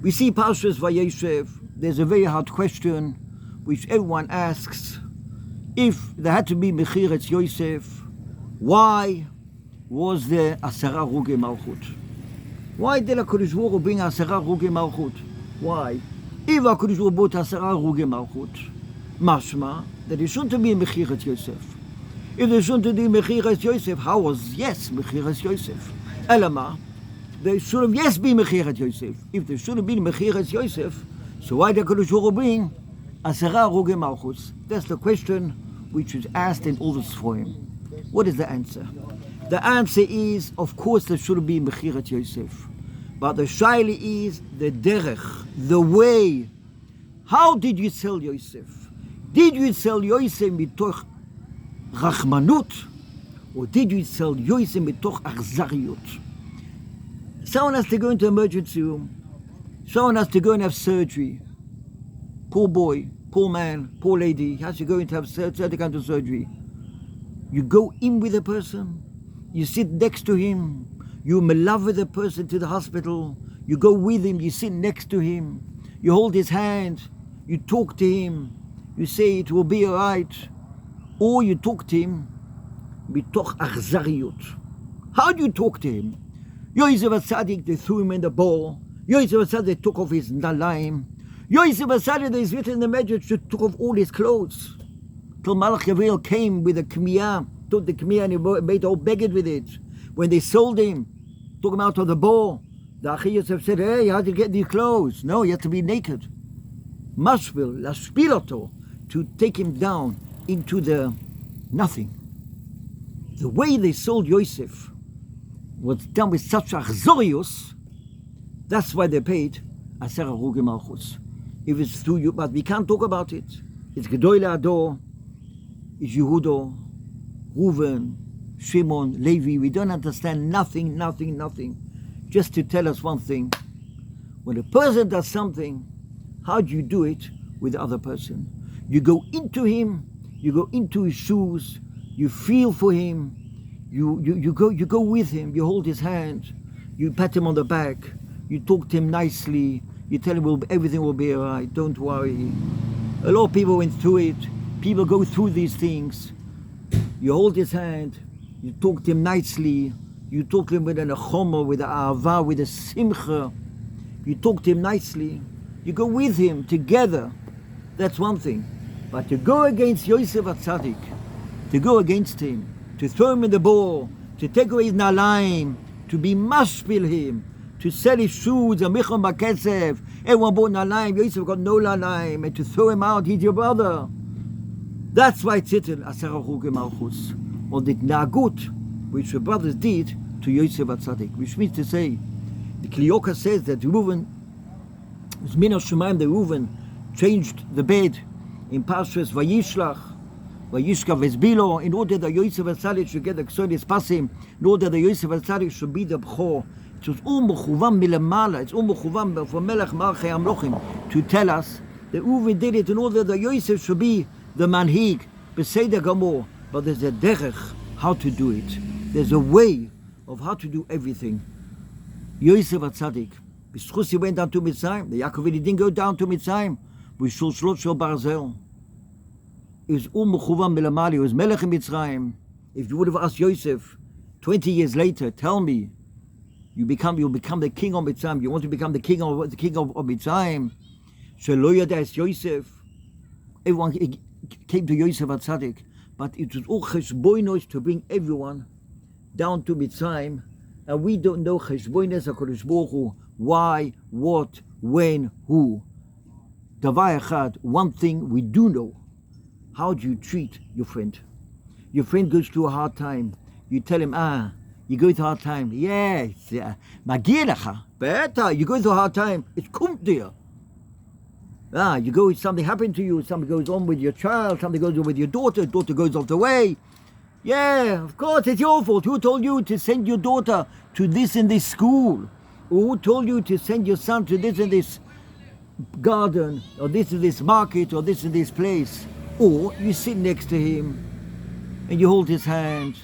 We see Pashas Vayeshev. There's a very hard question which everyone asks. If there had to be Mechiras Yosef, why was there Asoroh Harugay Malchut? Why did HaKadosh Baruch Hu bring Asoroh Harugay Malchut? Why? If HaKadosh Baruch Hu brought Asoroh Harugay Malchut, mashma that there shouldn't be Mechiras Yosef. If there shouldn't be Mechiras Yosef, how was yes Mechiras Yosef? Elama, there should have yes been Mechiras Yosef. If there should have been Mechiras Yosef, so why did HaKadosh Baruch Hu bring Asoroh Harugay Malchut? That's the question which is asked in all the Sforim. What is the answer? The answer is, of course, there should be Mechiras Yosef. But the shaila is the derech, the way. How did you sell Yosef? Did you sell Yosef mitoch rachmanut, or did you sell Yosef mitoch achzariut? Someone has to go into emergency room. Someone has to go and have surgery. Poor boy, poor man, poor lady has to go in to have certain kind of surgery. You go in with a person, you sit next to him, you malave the person to the hospital, you go with him, you sit next to him, you hold his hand, you talk to him, you say it will be all right, or you talk to him mitoch achzariut. How do you talk to him? Yosef HaTzadik, they threw him in the bowl. Yosef HaTzadik, they took off his nalaim. Yosef HaTzadik, there is written in the Medrash, they took off all his clothes. Till Malach Yavel came with a kmiyah, took the kmiyah and he made all beged with it. When they sold him, took him out of the bowl, the Achi Yosef said, hey, how did you get these clothes? No, you have to be naked. Mashvil, lashpiloto, to take him down into the nothing. The way they sold Yosef was done with such achzorius, that's why they paid Asoroh Harugay Malchus. If it's through you, but we can't talk about it. It's Gedoyle Ador, it's Yehudo, Reuven, Shimon, Levi. We don't understand nothing. Just to tell us one thing. When a person does something, how do you do it with the other person? You go into him, you go into his shoes, you feel for him, you go with him, you hold his hand, you pat him on the back, you talk to him nicely, you tell him everything will be all right, don't worry. A lot of people went through it. People go through these things. You hold his hand, you talk to him nicely, you talk to him with a nechoma, with a ahava, with a simcha. You talk to him nicely. You go with him together. That's one thing. But to go against Yosef HaTzadik, to go against him, to throw him in the bowl, to take away his nalaim, to be mashpil him, to sell his shoes, and michon bakesef, everyone bought nalaim, Yosef got no nalaim, and to throw him out, he's your brother. That's why it's written Asoroh Harugay Malchus, or the nagut which the brothers did to Yosef HaTzadik, which means to say, the Klioka says that Reuven, was min hashemayim, the Reuven changed the bed in Pashas Vayishlach, Vayishka Vezbilo, in order that Yosef HaTzadik should get the Ksonis Pasim, in order that Yosef HaTzadik should be the Bchor. It was all mechuvam milamala, it's all mechuvam for Melech Malchei Amlochim, to tell us that Reuven did it in order that Yosef should be the manhig, Beseder Gamor. But there's a derech how to do it. There's a way of how to do everything. Yosef HaTzadik, B'schus he went down to Mitzrayim. The Yaakov didn't go down to Mitzrayim. With Shul Shlot Shel Barzel. It was mechuvam milamali. It was Melech in Mitzrayim. If you would have asked Yosef 20 years later, tell me, you'll become the king of Mitzrayim. You want to become the king of Mitzrayim. Shelo yada Yosef. Everyone came to Yosef HaTzadik, but it was all cheshbonos to bring everyone down to Mitzrayim, and we don't know cheshbonos HaKadosh Baruch Hu, why, what, when, who. Davar echad, one thing we do know. How do you treat your friend? Your friend goes through a hard time. You tell him, you go through a hard time. Yes, magia lecha. Better, you go through a hard time. It's kommt dir. You go, something happened to you, something goes on with your child, something goes on with your daughter goes off the way. Yeah, of course, it's your fault. Who told you to send your daughter to this and this school? Or who told you to send your son to this and this garden, or this and this market, or this and this place? Or you sit next to him, and you hold his hand,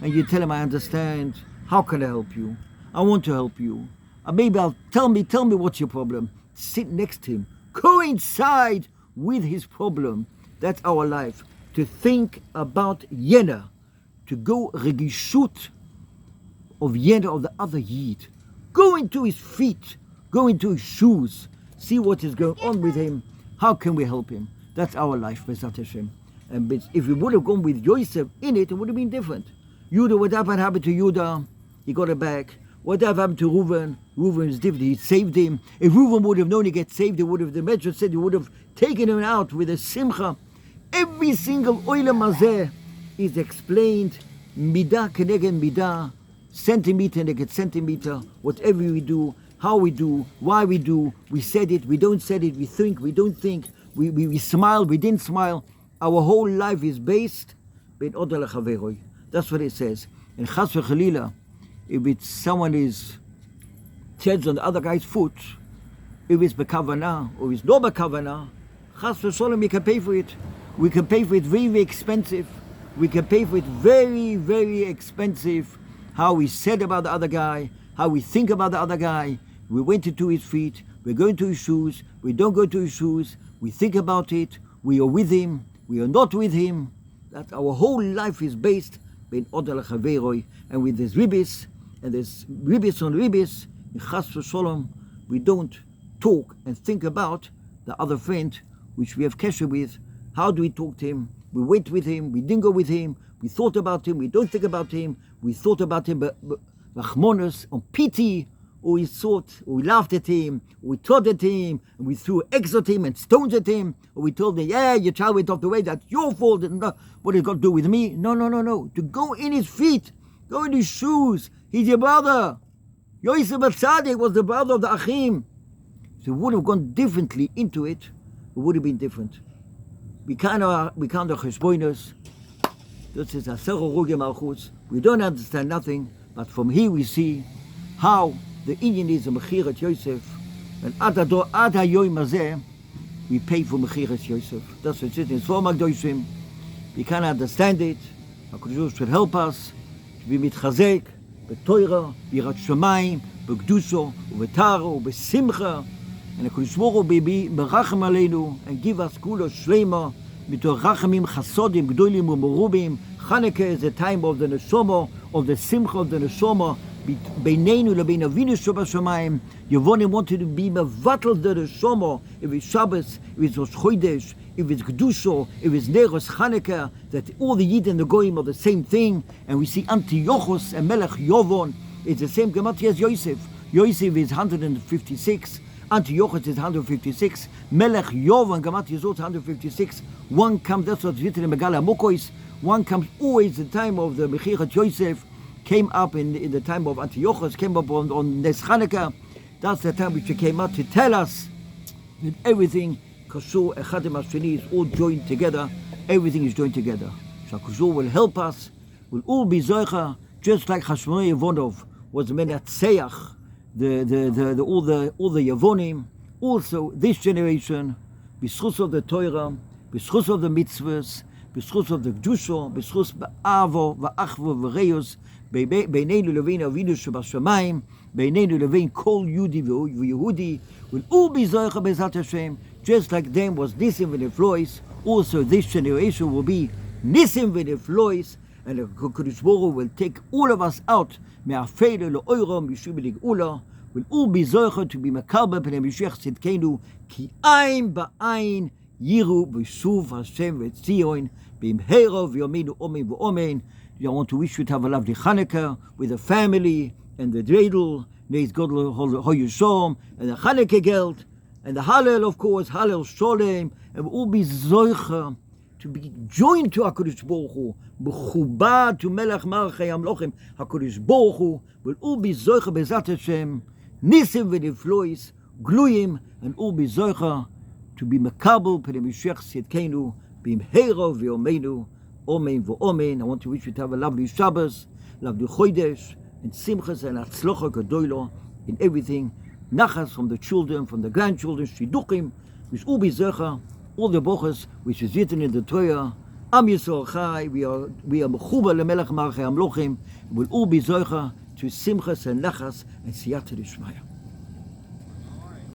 and you tell him, I understand. How can I help you? I want to help you. Maybe tell me what's your problem. Sit next to him. Coincide with his problem. That's our life. To think about Yena. To go regishut of Yena, of the other Yid. Go into his feet. Go into his shoes. See what is going on with him. How can we help him? That's our life, B'ezrat Hashem. And if we would have gone with Yosef in it, it would have been different. Judah, whatever happened to Judah, he got it back. Whatever happened to Reuven, Reuven is different. He saved him. If Reuven would have known he gets saved, he would have, the Malchus said, he would have taken him out with a simcha. Every single oilem hazeh is explained, midah keneged midah, centimeter neged centimeter, whatever we do, how we do, why we do, we said it, we don't said it, we think, we don't think, we smile, we didn't smile. Our whole life is based ben od lechaveroi. That's what it says. And chas v'chalila, if it's someone is treads on the other guy's foot, if it's bekavana or it's no bekavana, chas v'sholem, we can pay for it. We can pay for it very, very expensive. We can pay for it very, very expensive. How we said about the other guy, how we think about the other guy. We went into his feet, we're going to his shoes, we don't go to his shoes, we think about it, we are with him, we are not with him. That our whole life is based ben od lechaveroi, and with this ribis, and this ribis on ribis, in chas v'sholom, we don't talk and think about the other friend which we have kesher with. How do we talk to him? We went with him, we didn't go with him, we thought about him, we don't think about him, we thought about him, but rachmonos, on pity, or we thought, or we laughed at him, or we taught at him, and we threw eggs at him and stones at him, or we told him, yeah, your child went off the way, that's your fault, and what has got to do with me? No. To go in his feet, go in his shoes, he's your brother. Yosef Atzadik was the brother of the Achim. So we would have gone differently into it, it would have been different. We can't do cheshbonos. This is Asoroh Harugay Malchus. We don't understand nothing, but from here we see how the Indian is a mechirat Yosef, and ad hayoyim hazeh we pay for mechirat Yosef. That's what it is in Shlom HaKadoshim. We can't understand it. HaKadosh Baruch Hu should help us to be mitchazek b'toira, b'yirat shamayim, b'kedusha, u'b'tara, u'b'simcha. And HaKadosh Baruch Hu be merachem aleinu and give us kula shlema mitoch rachamim chasodim gdolim u'merubim. Hanukkah is the time of the neshama, of the simcha of the neshama. Beinenu lebein Avinu shebashamayim. Yevonim wanted to be mevatel the neshama. If it's Shabbos, if it's Rosh Chodesh, if it's Kedusha, if it's Neros Hanukkah, that all the Yid and the Goyim are the same thing. And we see Antiochus and Melech Yovon. It's the same gematria as Yosef. Yosef is 156. Antiochus is 156. Melech Yovon gematria is also 156. One comes, that's what's written in Megala Mokois. One comes always the time of the Mechirat Yosef, came up in the time of Antiochus, came up on Nes Hanukkah. That's the time which he came up to tell us that everything, Kashur, Echadim Hasheni, is all joined together. Everything is joined together. So Kashur will help us. We'll all be Zoicha, just like Hashmonai Yevonov was Menatseach, all the Yevonim. Also, this generation, B'schus of the Torah, B'schus of the mitzvahs, B'schus of the Kedusha, B'schus Ba'avo, Va'achvo, V'reyos, Beinenu levein Avinu shebashamayim, Beinenu levein kol Yudi v'Yehudi, will all be Zoicha B'ezrat Hashem, just like them was Nisim v'Neflois. Also this generation will be Nisim v'Neflois, and the HaKadosh Baruch Hu will take all of us out, me'afeile le'oiram yishu b'nig'ula, will all be Zoicha to be Mekarba b'nei Mashiach Tzidkenu, ki ayin ba'ayin yiru b'shuv Hashem v'tzion, b'imhera v'yomeinu omen v'omen. I want to wish you to have a lovely Hanukkah with the family and the dreidel, Neis Godel Hoyushom, and the Hanukkah Geld, and the Hallel, of course, Hallel Sholem, and we'll all be Zoicha to be joined to HaKadosh Baruch Hu, B'chubad to Melech Malchei Amlochim, HaKadosh Baruch Hu, will all be Zoicha B'ezrat Hashem, Nisim v'Neflois, Gluyim, and all be Zoicha to be Mekabel P'nei Mashiach Tzidkenu, B'imhera v'yomeinu, Omen v'omen. I want to wish you to have a lovely Shabbos, lovely Chodesh, and Simchas and Atzlocha Gedoylo in everything. Nachas from the children, from the grandchildren, Shiduchim, which all be Zecha, all the Bochas, which is written in the Torah. Am Yisrael Chai, we are Mechuba leMelech Malchei Amlochim, will all be Zecha to Simchas and Nachas and Siyata D'Shmaya.